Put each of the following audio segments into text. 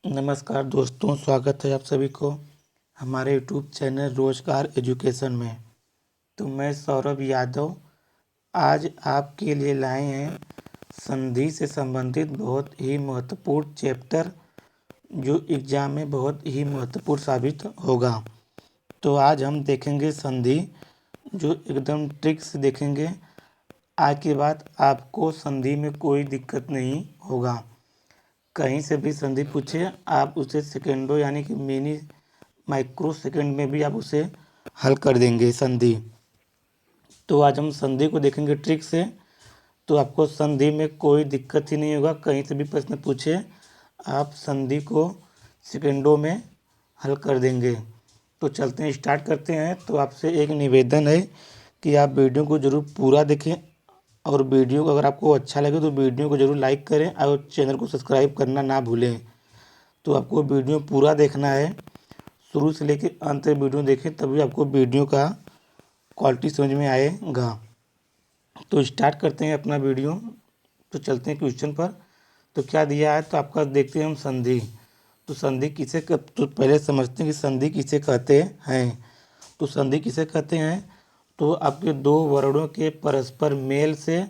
नमस्कार दोस्तों, स्वागत है आप सभी को हमारे यूट्यूब चैनल रोजगार एजुकेशन में। तो मैं सौरभ यादव आज आपके लिए लाए हैं संधि से संबंधित बहुत ही महत्वपूर्ण चैप्टर, जो एग्जाम में बहुत ही महत्वपूर्ण साबित होगा। तो आज हम देखेंगे संधि, जो एकदम ट्रिक से देखेंगे। आज के बाद आपको संधि में कोई दिक्कत नहीं होगा। कहीं से भी संधि पूछे, आप उसे सेकेंडों यानी कि मिनी माइक्रो सेकेंड में भी आप उसे हल कर देंगे संधि। तो आज हम संधि को देखेंगे ट्रिक से। तो आपको संधि में कोई दिक्कत ही नहीं होगा। कहीं से भी प्रश्न पूछे, आप संधि को सेकेंडों में हल कर देंगे। तो चलते हैं, स्टार्ट करते हैं। तो आपसे एक निवेदन है कि आप वीडियो को ज़रूर पूरा देखें, और वीडियो को अगर आपको अच्छा लगे तो वीडियो को ज़रूर लाइक करें और चैनल को सब्सक्राइब करना ना भूलें। तो आपको वीडियो पूरा देखना है, शुरू से लेकर अंत तक वीडियो देखें, तभी आपको वीडियो का क्वालिटी समझ में आएगा। तो स्टार्ट करते हैं अपना वीडियो। तो चलते हैं क्वेश्चन पर। तो क्या दिया है, तो आपका देखते हैं हम संधि। तो संधि किसे तो पहले समझते हैं कि संधि किसे कहते हैं। तो संधि किसे कहते हैं, तो आपके दो वर्णों के परस्पर मेल से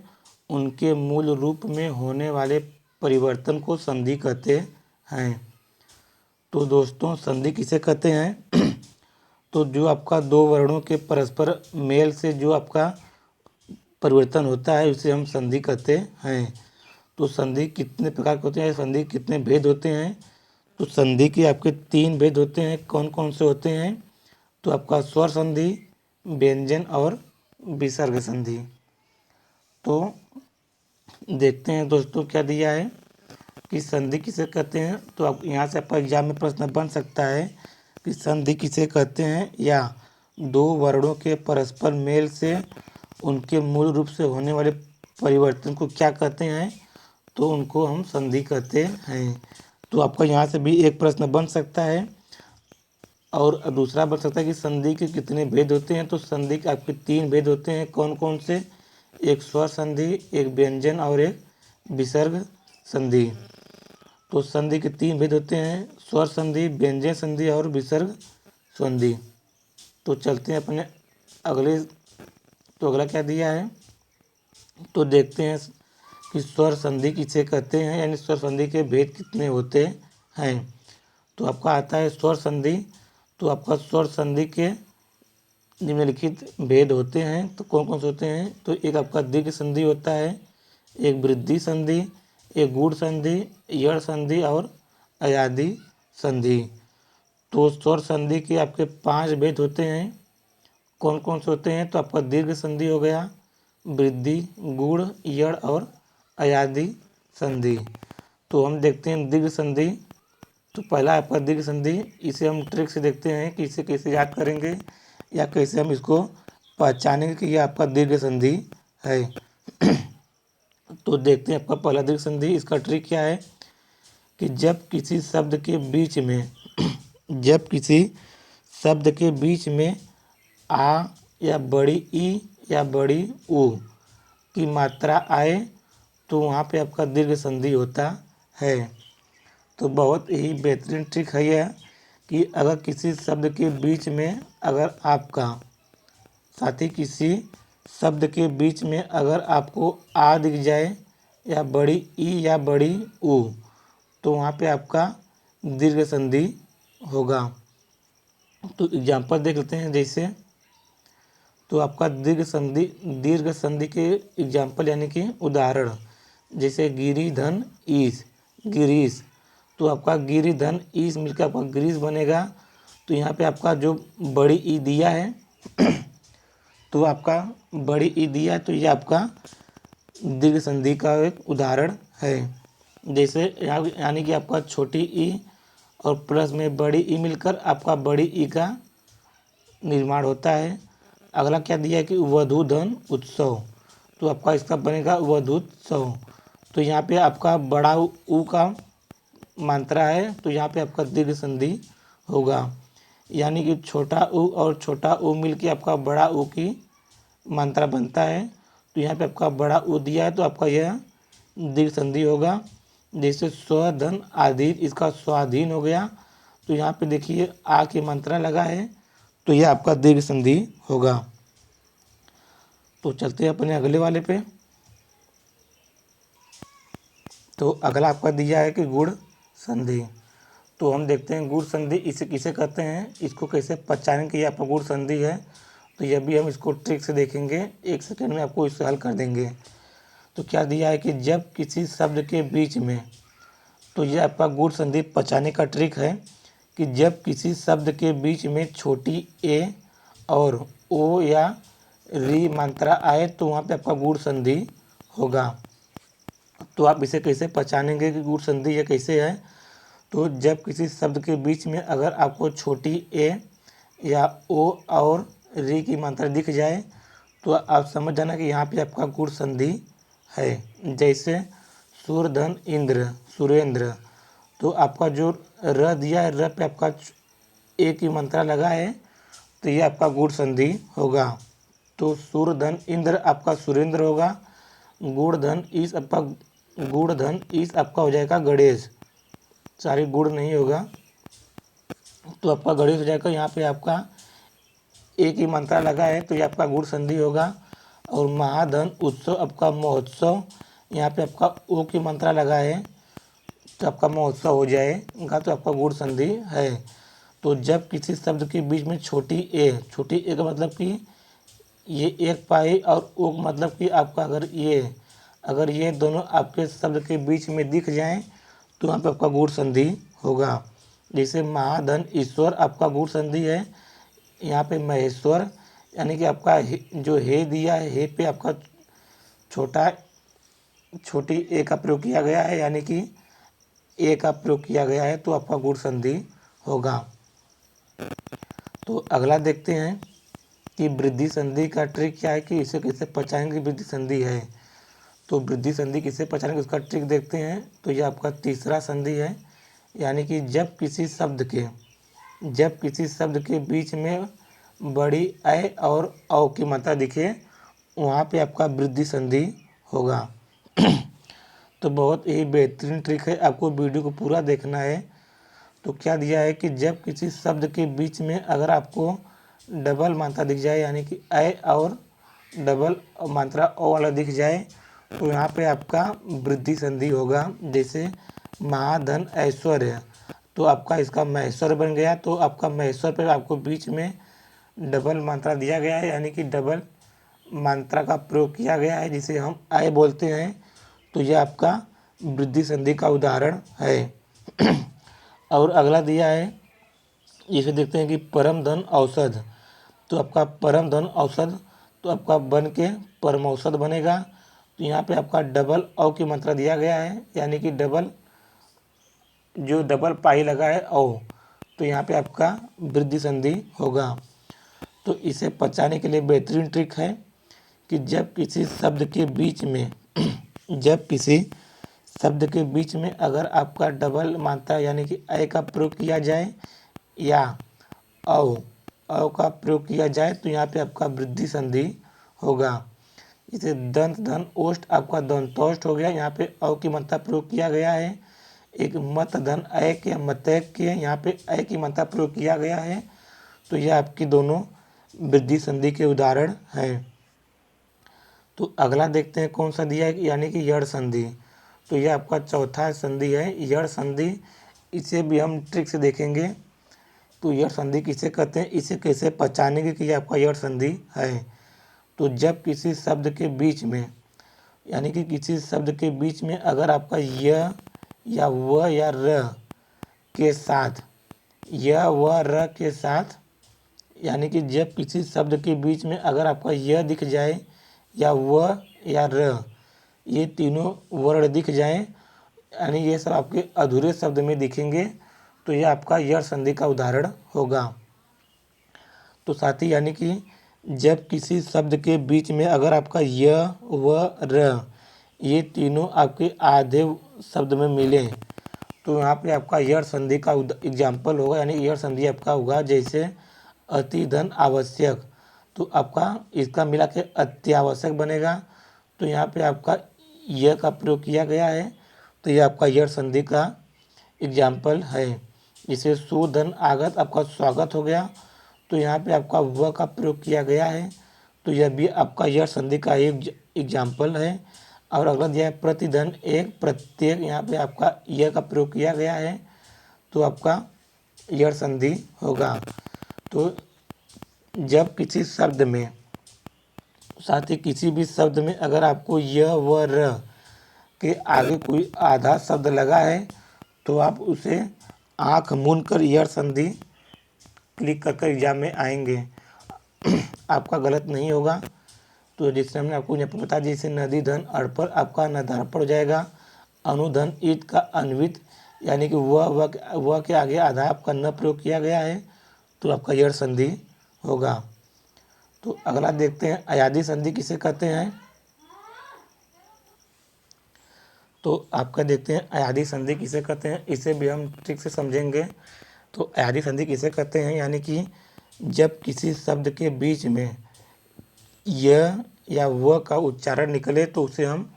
उनके मूल रूप में होने वाले परिवर्तन को संधि कहते हैं। तो दोस्तों, संधि किसे कहते हैं तो जो आपका दो वर्णों के परस्पर मेल से जो आपका परिवर्तन होता है, उसे हम संधि कहते हैं। तो संधि कितने प्रकार के होते हैं, संधि कितने भेद होते हैं। तो संधि के आपके 3 भेद होते हैं। कौन कौन से होते हैं, तो आपका स्वर संधि, व्यंजन और विसर्ग संधि। तो देखते हैं दोस्तों क्या दिया है कि संधि किसे कहते हैं। तो आप यहाँ से आपका एग्जाम में प्रश्न बन सकता है कि संधि किसे कहते हैं, या दो वर्णों के परस्पर मेल से उनके मूल रूप से होने वाले परिवर्तन को क्या कहते हैं, तो उनको हम संधि कहते हैं। तो आपका यहाँ से भी एक प्रश्न बन सकता है, और दूसरा बन सकता है कि संधि के कितने भेद होते हैं। तो संधि के आपके 3 भेद होते हैं। कौन कौन से, एक स्वर संधि, एक व्यंजन और एक विसर्ग संधि। तो संधि के 3 भेद होते हैं, स्वर संधि, व्यंजन संधि और विसर्ग संधि। तो चलते हैं अपने अगले। तो अगला क्या दिया है, तो देखते हैं कि स्वर संधि किसे कहते हैं, यानी स्वर संधि के भेद कितने होते हैं। तो आपका आता है स्वर संधि। तो आपका स्वर संधि के निम्नलिखित भेद होते हैं। तो कौन कौन से होते हैं, तो एक आपका दीर्घ संधि होता है, एक वृद्धि संधि, एक गूढ़ संधि, यड़ संधि और अयादी संधि। तो स्वर संधि के आपके 5 भेद होते हैं। कौन कौन से होते हैं, तो आपका दीर्घ संधि हो गया, वृद्धि, गूढ़, यड़ और अयादी संधि। तो हम देखते हैं दीर्घ संधि। तो पहला आपका दीर्घ संधि, इसे हम ट्रिक से देखते हैं कि इसे कैसे याद करेंगे, या कैसे हम इसको पहचानेंगे कि यह आपका दीर्घ संधि है। तो देखते हैं आपका पहला दीर्घ संधि। इसका ट्रिक क्या है कि जब किसी शब्द के बीच में जब किसी शब्द के बीच में आ या बड़ी ई या बड़ी ऊ की मात्रा आए, तो वहाँ पे आपका दीर्घ संधि होता है। तो बहुत ही बेहतरीन ट्रिक है यह, कि अगर किसी शब्द के बीच में अगर आपका साथी किसी शब्द के बीच में अगर आपको आ दिख जाए, या बड़ी ई या बड़ी ऊ, तो वहाँ पे आपका दीर्घ संधि होगा। तो एग्जाम्पल देख लेते हैं। जैसे तो आपका दीर्घ संधि के एग्जाम्पल यानी कि उदाहरण, जैसे गिरी धन ईस, गिरीश। तो आपका गिरी धन ईस मिलकर आपका गिरीश बनेगा। तो यहाँ पे आपका जो बड़ी ई दिया है तो आपका बड़ी ई दिया है, तो ये आपका दीर्घ संधि का एक उदाहरण है। जैसे यानी कि आपका छोटी ई और प्लस में बड़ी ई मिलकर आपका बड़ी ई का निर्माण होता है। अगला क्या दिया है कि वधू धन उत्सव, तो आपका इसका बनेगा वधूत्सव। तो यहाँ पे आपका बड़ा ऊ का मात्रा है, तो यहाँ पे आपका दीर्घ संधि होगा। यानी कि छोटा ऊ और छोटा ऊ मिलके आपका बड़ा ऊ की मात्रा बनता है। तो यहाँ पे आपका बड़ा ऊ दिया है, तो आपका यह दीर्घ संधि होगा। जैसे स्वधन आदि, इसका स्वाधीन हो गया, तो यहाँ पे देखिए आ की मात्रा लगा है, तो यह आपका दीर्घ संधि होगा। तो चलते हैं अपने अगले वाले पे। तो अगला आपका दिया है कि गुण संधि। तो हम देखते हैं गुण संधि इसे किसे कहते हैं, इसको कैसे पहचानें कि ये आपका गुण संधि है। तो यह भी हम इसको ट्रिक से देखेंगे, 1 सेकंड में आपको इसे हल कर देंगे। तो क्या दिया है कि जब किसी शब्द के बीच में, तो यह आपका गुण संधि पहचाने का ट्रिक है कि जब किसी शब्द के बीच में छोटी ए और ओ या री मात्रा आए तो वहाँ पे आपका गुण संधि होगा। तो आप इसे कैसे पहचानेंगे कि गुण संधि यह कैसे है। तो जब किसी शब्द के बीच में अगर आपको छोटी ए या ओ और री की मात्रा दिख जाए तो आप समझ जाना कि यहाँ पे आपका गुण संधि है। जैसे सूरधन इंद्र, सुरेंद्र, तो आपका जो र दिया है, र पे आपका ए की मात्रा लगा है, तो ये आपका गुण संधि होगा। तो सूरधन इंद्र आपका सुरेंद्र होगा। गुणधन इस आपका गुणधन इस आपका हो जाएगा गणेश, सारे गुण नहीं होगा, तो आपका गणेश हो जाएगा। यहाँ पे आपका ए की मात्रा लगा है, तो ये आपका गुण संधि होगा। और महाधन उत्सव आपका महोत्सव, यहाँ पे आपका ओ की मात्रा लगा है, तो आपका महोत्सव हो जाएगा, तो आपका गुण संधि है। तो जब किसी शब्द के बीच में छोटी ए का मतलब कि ये एक पाई और ओ का मतलब कि आपका अगर ये दोनों आपके शब्द के बीच में दिख जाएं तो वहाँ पे आपका गुण संधि होगा। जैसे महाधन ईश्वर आपका गुण संधि है, यहाँ पे महेश्वर, यानी कि आपका जो हे दिया है, हे पे आपका छोटी ए का प्रयोग किया गया है, यानी कि ए का प्रयोग किया गया है, तो आपका गुण संधि होगा। तो अगला देखते हैं कि वृद्धि संधि का ट्रिक क्या है कि इसे कैसे पहचानेंगे वृद्धि संधि है। तो वृद्धि संधि किसे पहचानेंगे उसका ट्रिक देखते हैं। तो यह आपका तीसरा संधि है, यानी कि जब किसी शब्द के बीच में बड़ी ऐ और औ की मात्रा दिखे वहाँ पे आपका वृद्धि संधि होगा। तो बहुत ही बेहतरीन ट्रिक है, आपको वीडियो को पूरा देखना है। तो क्या दिया है कि जब किसी शब्द के बीच में अगर आपको डबल मात्रा दिख जाए, यानी कि ऐ और डबल मात्रा ओ वाला दिख जाए, तो यहाँ पे आपका वृद्धि संधि होगा। जैसे महाधन ऐश्वर्य, तो आपका इसका महेश्वर बन गया, तो आपका महेश्वर पर आपको बीच में डबल मात्रा दिया गया है, यानी कि डबल मात्रा का प्रयोग किया गया है, जिसे हम ऐ बोलते हैं, तो यह आपका वृद्धि संधि का उदाहरण है। और अगला दिया है, इसे देखते हैं कि परम धन औषध, तो आपका परम धन औषध, तो आपका बन के परमौषध बनेगा। तो यहाँ पे आपका डबल औ की मात्रा दिया गया है, यानी कि डबल पाई लगा है औ, तो यहाँ पे आपका वृद्धि संधि होगा। तो इसे पहचानने के लिए बेहतरीन ट्रिक है कि जब किसी शब्द के बीच में अगर आपका डबल मात्रा यानी कि ऐ का प्रयोग किया जाए या औ का प्रयोग किया जाए, तो यहाँ पे आपका वृद्धि संधि होगा। जैसे दंत धन ओष्ठ आपका दंतोष्ठ हो गया, यहाँ पे औ की मात्रा प्रयोग किया गया है। एक मत धन ऐ के मतैक के, यहाँ पे ऐ की मात्रा प्रयोग किया गया है, तो यह आपकी दोनों वृद्धि संधि के उदाहरण हैं। तो अगला देखते हैं कौन सा दिया है, यानी कि यड़ संधि। तो यह आपका चौथा संधि है, यड़ संधि। इसे भी हम ट्रिक से देखेंगे। तो यड़ संधि किसे कहते हैं, इसे कैसे पहचानेंगे कि यह आपका यड़ संधि है। तो जब किसी शब्द के बीच में, यानी कि किसी शब्द के बीच में अगर आपका य या व या र के साथ, य व र के साथ, यानी कि जब किसी शब्द के बीच में अगर आपका य दिख जाए या व या र, ये तीनों वर्ण दिख जाएं, यानी ये सब आपके अधूरे शब्द में दिखेंगे, तो यह आपका यड़ संधि का उदाहरण होगा। तो साथी, यानी कि जब किसी शब्द के बीच में अगर आपका य व र ये तीनों आपके आधे शब्द में मिले, तो यहाँ पे आपका यड़ संधि का एग्जाम्पल होगा, यानी यड़ संधि आपका होगा। जैसे अति धन आवश्यक, तो आपका इसका मिला के अत्यावश्यक बनेगा, तो यहाँ पे आपका य का प्रयोग किया गया है, तो ये आपका यड़ संधि का एग्जाम्पल है। जिसे सु धन आगत आपका स्वागत हो गया, तो यहाँ पे आपका व का प्रयोग किया गया है, तो यह भी आपका यड़ संधि का एक एग्जाम्पल है। और अगला दिया है प्रतिधन एक प्रत्येक, यहाँ पे आपका य का प्रयोग किया गया है, तो आपका यड़ संधि होगा। तो जब किसी शब्द में, साथ ही किसी भी शब्द में अगर आपको य व र के आगे कोई आधा शब्द लगा है, तो आप उसे आँख मूंद कर यड़ संधि क्लिक कर एग्जाम में आएंगे, आपका गलत नहीं होगा। तो जिससे हमने आपको यहाँ पर बता दिया, जैसे नदी धन अड़पर आपका नदारपड़ हो जाएगा। अनुधन ईद का अन्वित, यानी कि वह के आगे आधा आपका न प्रयोग किया गया है, तो आपका यड़ संधि होगा। तो अगला देखते हैं अयादी संधि किसे कहते हैं। तो आपका देखते हैं अयादी संधि किसे कहते हैं, इसे भी हम ठीक से समझेंगे। तो अयादी संधि किसे कहते हैं, यानी कि जब किसी शब्द के बीच में य या व का उच्चारण निकले तो उसे हम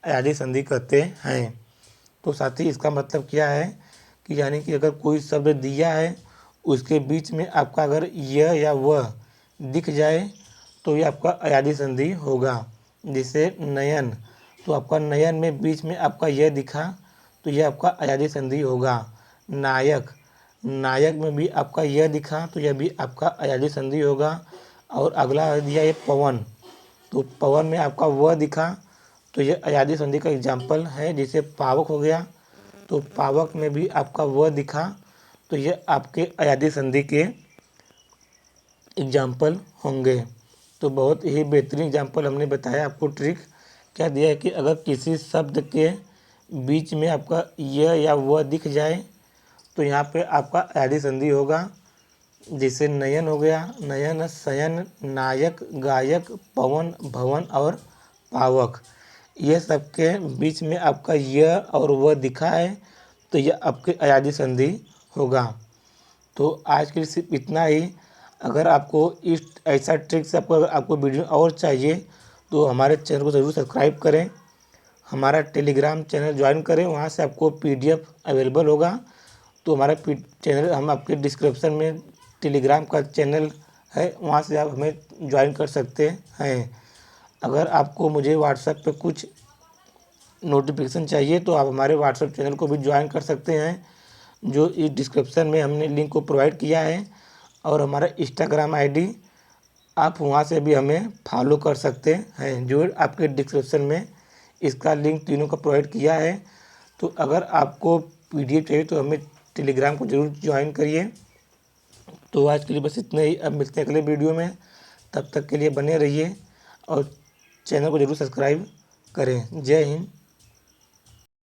अयादी संधि कहते हैं। तो साथ ही इसका मतलब क्या है कि यानी कि अगर कोई शब्द दिया है, उसके बीच में आपका अगर य या व दिख जाए तो ये आपका अयादी संधि होगा। जैसे नयन, तो आपका नयन में बीच में आपका यह दिखा, तो यह आपका अयादी संधि होगा। नायक, नायक में भी आपका यह दिखा, तो यह भी आपका अयादी संधि होगा। और अगला दिया ये पवन, तो पवन में आपका व दिखा, तो यह अयादी संधि का एग्जाम्पल है। जैसे पावक हो गया, तो पावक में भी आपका व दिखा, तो यह आपके अयादी संधि के एग्जाम्पल होंगे। तो बहुत ही बेहतरीन एग्जाम्पल हमने बताया आपको। ट्रिक क्या दिया है कि अगर किसी शब्द के बीच में आपका य या व दिख जाए, तो यहाँ पे आपका अयादी संधि होगा। जैसे नयन हो गया, नयन, शयन, नायक, गायक, पवन, भवन और पावक, ये सब के बीच में आपका य और व दिखा है, तो यह आपके अयादी संधि होगा। तो आज के लिए सिर्फ इतना ही। अगर आपको इस ऐसा ट्रिक से आपको वीडियो और चाहिए, तो हमारे चैनल को ज़रूर सब्सक्राइब करें, हमारा टेलीग्राम चैनल ज्वाइन करें, वहाँ से आपको PDF अवेलेबल होगा। तो हमारा चैनल हम आपके डिस्क्रिप्शन में टेलीग्राम का चैनल है, वहाँ से आप हमें ज्वाइन कर सकते हैं। अगर आपको मुझे व्हाट्सएप पे कुछ नोटिफिकेशन चाहिए, तो आप हमारे व्हाट्सएप चैनल को भी ज्वाइन कर सकते हैं, जो इस डिस्क्रिप्शन में हमने लिंक को प्रोवाइड किया है। और हमारा इंस्टाग्राम ID, आप वहाँ से भी हमें फॉलो कर सकते हैं, जो आपके डिस्क्रिप्शन में इसका लिंक तीनों का प्रोवाइड किया है। तो अगर आपको PDF चाहिए तो हमें टेलीग्राम को ज़रूर ज्वाइन करिए। तो आज के लिए बस इतना ही, अब मिलते हैं अगले वीडियो में। तब तक के लिए बने रहिए और चैनल को ज़रूर सब्सक्राइब करें। जय हिंद।